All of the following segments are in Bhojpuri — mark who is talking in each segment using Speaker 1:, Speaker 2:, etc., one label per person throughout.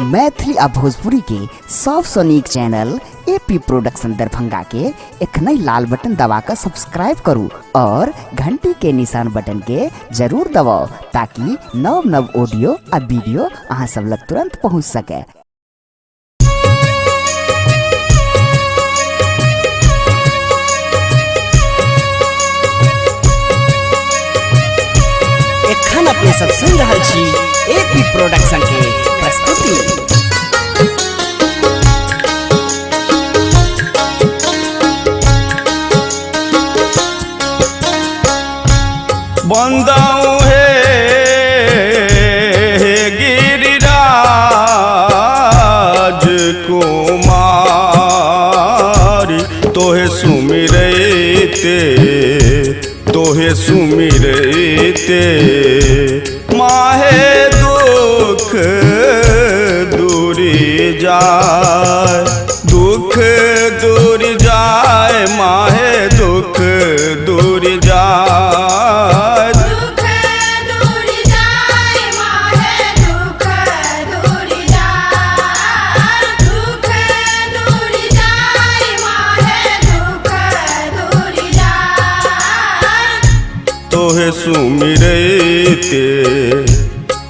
Speaker 1: मैथिली आ भोजपुरी के सबसे नीक चैनल एपी प्रोडक्शन दरभंगा के एखनई लाल बटन दबाकर सब्सक्राइब करू और घंटी के निशान बटन के जरूर दबाओ ताकि नव नव ऑडियो आ वीडियो अहाँ सब लग तुरंत पहुँच सके। एखन अपने सब सुन रहल छी एपी प्रोडक्शन के प्रस्तुति।
Speaker 2: बंदाऊं है गिरिराज कुमारी तोहे सुमिरते माहे दुख दूरी जाए माहे दुख दूरी जाए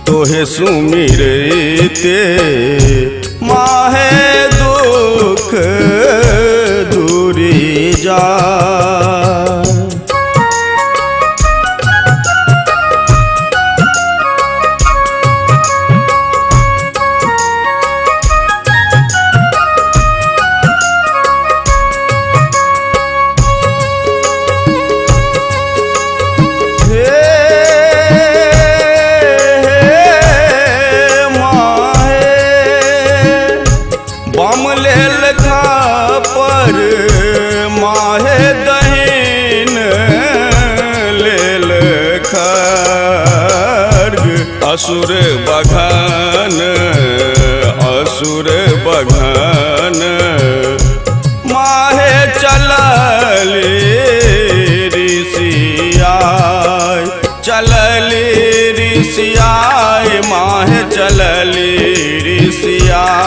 Speaker 2: तोहे सुमिरते माहे दुख दूरी जाए। माहे दहीन लेल खर्ग असुर बघन माहे चलली ऋषियाय माहे चलली ऋषियाय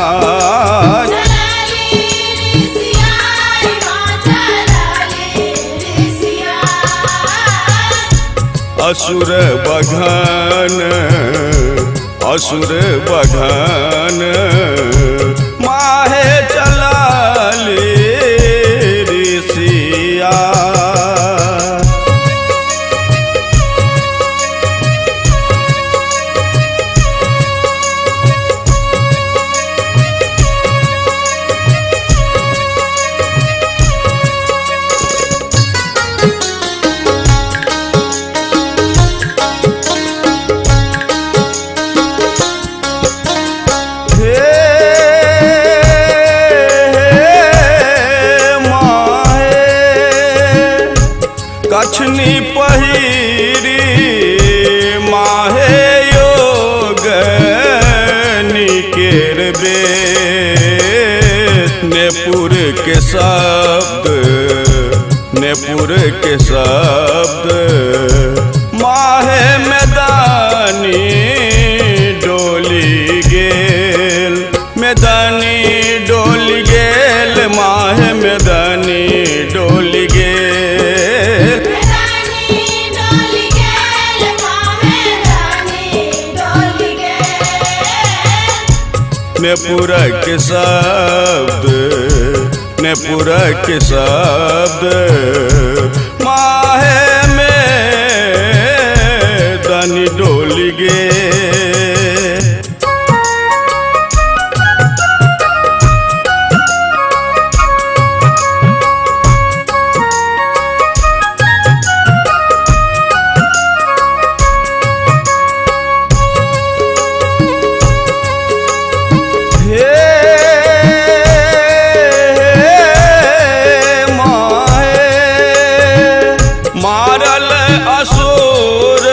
Speaker 2: असुर बघन माहे चलली ऋषिया। कछनी पहिरी माहे योग निकेर बेत नेपुर के शब्द माहे मैदानी डोली गेल माहे मैदानी डोली गेल नेपुर के शब्द माहे में दानी डोली गे। मारल असुर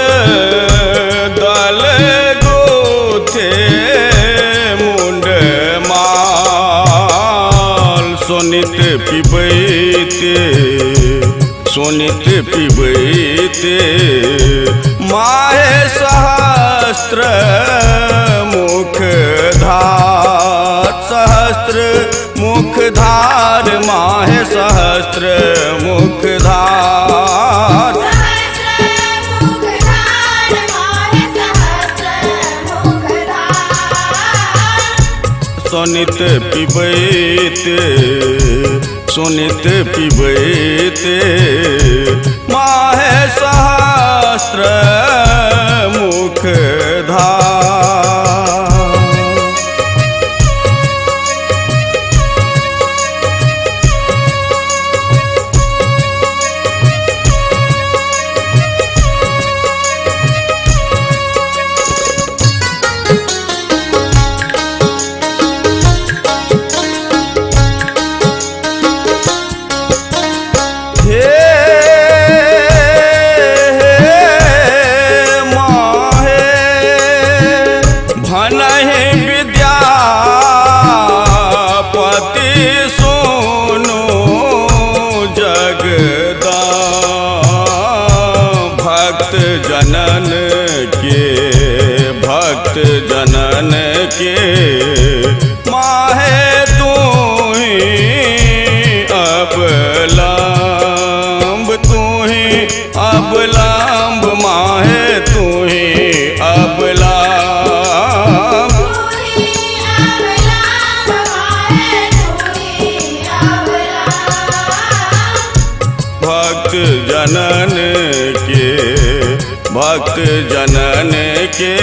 Speaker 2: दल गोथे मुंड माल सोनित पिबैते माहे सहस्त्र मुख धार धार माहे सहस्त्र मुख धार सोनित पिबैत माहे सहस्त्र मुख धार जनन के माहे तू ही अबलंब माहे तू ही अबलंब भक्त जनन के